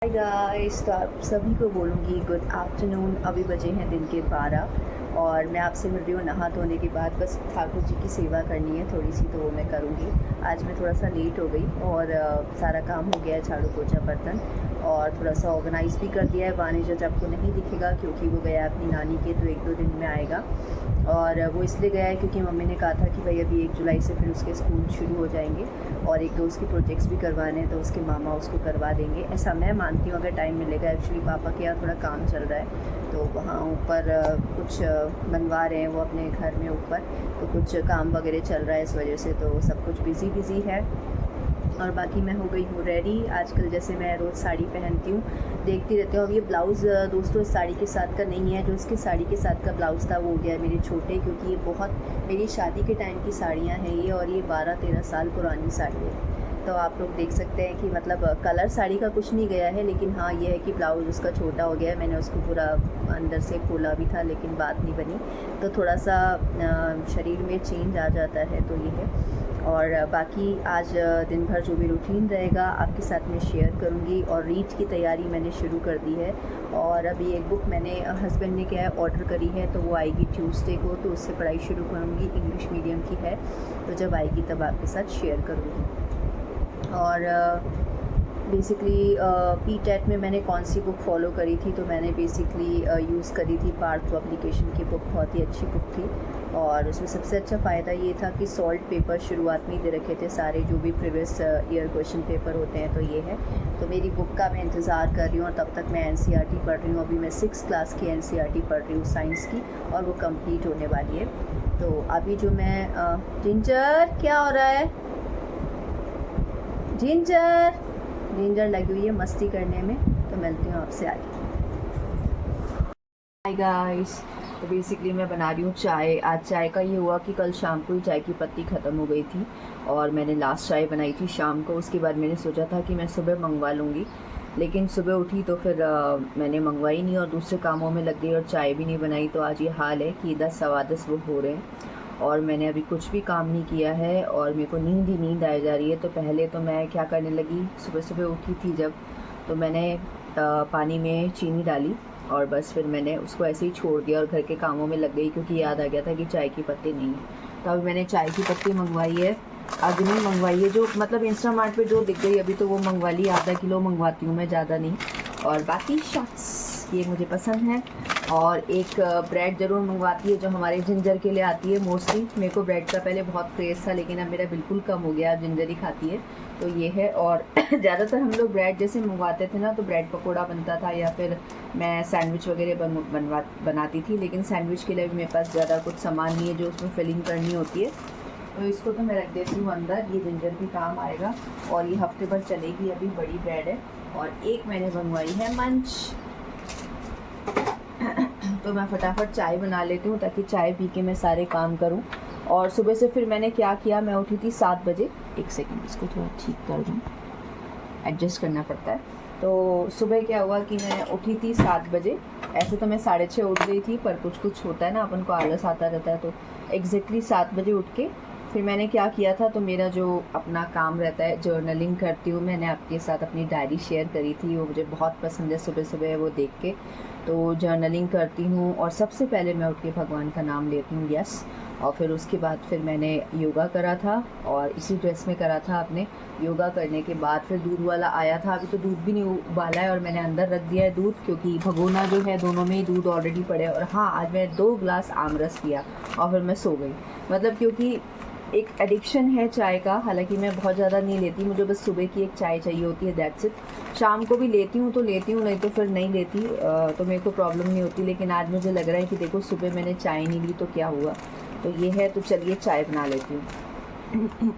Hi guys, तो आप सभी को बोलूँगी गुड आफ्टरनून। अभी बजे हैं दिन के 12 और मैं आपसे मिल रही हूँ नहा धोने के बाद। बस ठाकुर जी की सेवा करनी है थोड़ी सी, तो वो मैं करूँगी। आज मैं थोड़ा सा लेट हो गई और सारा काम हो गया है, झाड़ू पोछा बर्तन, और थोड़ा सा ऑर्गेनाइज़ भी कर दिया है। वानिश आज आपको नहीं दिखेगा क्योंकि वो गया है अपनी नानी के, तो 1-2 दिन में आएगा। और वो इसलिए गया है क्योंकि मम्मी ने कहा था कि भाई अभी 1 जुलाई से फिर उसके स्कूल शुरू हो जाएंगे और एक दो उसके प्रोजेक्ट्स भी करवाने हैं, तो उसके मामा उसको करवा देंगे, ऐसा मैं मानती हूँ अगर टाइम मिलेगा। एक्चुअली पापा के यहाँ थोड़ा काम चल रहा है, तो वहाँ ऊपर कुछ बनवा रहे हैं वो अपने घर में ऊपर, तो कुछ काम वगैरह चल रहा है इस वजह से, तो सब कुछ बिज़ी है। और बाकी मैं हो गई हूँ रेडी। आजकल जैसे मैं रोज़ साड़ी पहनती हूँ, देखती रहती हूँ। अब ये ब्लाउज़ दोस्तों इस साड़ी के साथ का नहीं है, जो इसके साड़ी के साथ का ब्लाउज़ था वो हो गया है मेरे छोटे, क्योंकि ये बहुत मेरी शादी के टाइम की साड़ियाँ हैं ये, और ये 12-13 साल पुरानी साड़ी है। तो आप लोग देख सकते हैं कि मतलब कलर साड़ी का कुछ नहीं गया है, लेकिन हाँ ये है कि ब्लाउज़ उसका छोटा हो गया है। मैंने उसको पूरा अंदर से खोला भी था लेकिन बात नहीं बनी, तो थोड़ा सा शरीर में चेंज आ जाता है, तो ये है। और बाकी आज दिन भर जो भी रूटीन रहेगा आपके साथ में शेयर करूँगी। और रीड की तैयारी मैंने शुरू कर दी है, और अभी एक बुक मैंने हस्बैंड ने क्या है ऑर्डर करी है, तो वो आएगी ट्यूसडे को, तो उससे पढ़ाई शुरू करूँगी। इंग्लिश मीडियम की है, तो जब आएगी तब आपके साथ शेयर करूँगी। और बेसिकली पीटेट में मैंने कौन सी बुक फॉलो करी थी, तो मैंने बेसिकली यूज़ करी थी पार्थ पब्लिकेशन की बुक, बहुत ही अच्छी बुक थी। और उसमें सबसे अच्छा फ़ायदा ये था कि सॉल्ट पेपर शुरुआत में ही दे रखे थे सारे, जो भी प्रीवियस ईयर क्वेश्चन पेपर होते हैं, तो ये है। तो मेरी बुक का मैं इंतज़ार कर रही हूँ, और तब तक मैं एनसीईआरटी पढ़ रही हूँ। अभी मैं 6th क्लास की एनसीईआरटी पढ़ रही हूँ साइंस की, और वो कंप्लीट होने वाली है। तो अभी जो मैं जिंजर क्या हो रहा है, जिंजर लगी हुई है मस्ती करने में, तो मिलती हूँ आपसे आगे। हाय गाइस, तो बेसिकली मैं बना रही हूँ चाय। आज चाय का ये हुआ कि कल शाम को ही चाय की पत्ती ख़त्म हो गई थी, और मैंने लास्ट चाय बनाई थी शाम को। उसके बाद मैंने सोचा था कि मैं सुबह मंगवा लूँगी, लेकिन सुबह उठी तो फिर मैंने मंगवाई नहीं, और दूसरे कामों में लग गई और चाय भी नहीं बनाई। तो आज ये हाल है कि 10 सवा 10 वो हो रहे हैं और मैंने अभी कुछ भी काम नहीं किया है, और मेरे को नींद ही नींद आ जा रही है। तो पहले तो मैं क्या करने लगी, सुबह सुबह उठी थी जब, तो मैंने पानी में चीनी डाली, और बस फिर मैंने उसको ऐसे ही छोड़ दिया और घर के कामों में लग गई, क्योंकि याद आ गया था कि चाय की पत्ती नहीं है। तो अभी मैंने चाय की पत्ती मंगवाई है, अग्नि मंगवाई है, जो मतलब इंस्टामार्ट पे जो दिख गई अभी, तो वो मंगवा ली। आधा किलो मंगवाती हूँ मैं, ज़्यादा नहीं। और बाकी शॉट्स ये मुझे पसंद है। और एक ब्रेड ज़रूर मंगवाती है जो हमारे जिंजर के लिए आती है मोस्टली। मेरे को ब्रेड का पहले बहुत क्रेज़ था, लेकिन अब मेरा बिल्कुल कम हो गया, जिंजर ही खाती है, तो ये है। और ज़्यादातर हम लोग ब्रेड जैसे मंगवाते थे ना, तो ब्रेड पकोड़ा बनता था, या फिर मैं सैंडविच वगैरह बनाती थी। लेकिन सैंडविच के लिए भी मेरे पास ज़्यादा कुछ सामान नहीं है जो उसमें फिलिंग करनी होती है, तो इसको तो मैं रख देती हूँ अंदर। ये जिंजर भी काम आएगा, और ये हफ्ते भर चलेगी। अभी बड़ी ब्रेड है, और एक मैंने मंगवाई है मंच। तो मैं फटाफट चाय बना लेती हूँ, ताकि चाय पी के मैं सारे काम करूँ। और सुबह से फिर मैंने क्या किया, मैं उठी थी 7 बजे। एक सेकंड, इसको थोड़ा ठीक कर दूँ, एडजस्ट करना पड़ता है। तो सुबह क्या हुआ कि मैं उठी थी 7 बजे। ऐसे तो मैं 6:30 उठ गई थी, पर कुछ कुछ होता है ना, अपन को आलस आता रहता है। तो एग्जैक्टली 7 बजे उठ के फिर मैंने क्या किया था, तो मेरा जो अपना काम रहता है, जर्नलिंग करती हूँ। मैंने आपके साथ अपनी डायरी शेयर करी थी, वो मुझे बहुत पसंद है सुबह सुबह वो देख के। तो जर्नलिंग करती हूँ, और सबसे पहले मैं उठ के भगवान का नाम लेती हूँ, यस। और फिर उसके बाद फिर मैंने योगा करा था, और इसी ड्रेस में करा था आपने। योगा करने के बाद फिर दूध वाला आया था, अभी तो दूध भी नहीं उबाला है, और मैंने अंदर रख दिया है दूध, क्योंकि भगोना जो है दोनों में ही दूध ऑलरेडी पड़े। और हाँ, आज मैं 2 गिलास आमरस पिया, और फिर मैं सो गई। मतलब क्योंकि एक एडिक्शन है चाय का। हालांकि मैं बहुत ज़्यादा नहीं लेती, मुझे बस सुबह की एक चाय चाहिए होती है, दैट्स इट। शाम को भी लेती हूँ तो लेती हूँ, नहीं तो फिर नहीं लेती, तो मेरे को प्रॉब्लम नहीं होती। लेकिन आज मुझे लग रहा है कि देखो सुबह मैंने चाय नहीं ली तो क्या हुआ, तो ये है। तो चलिए चाय बना लेती हूँ।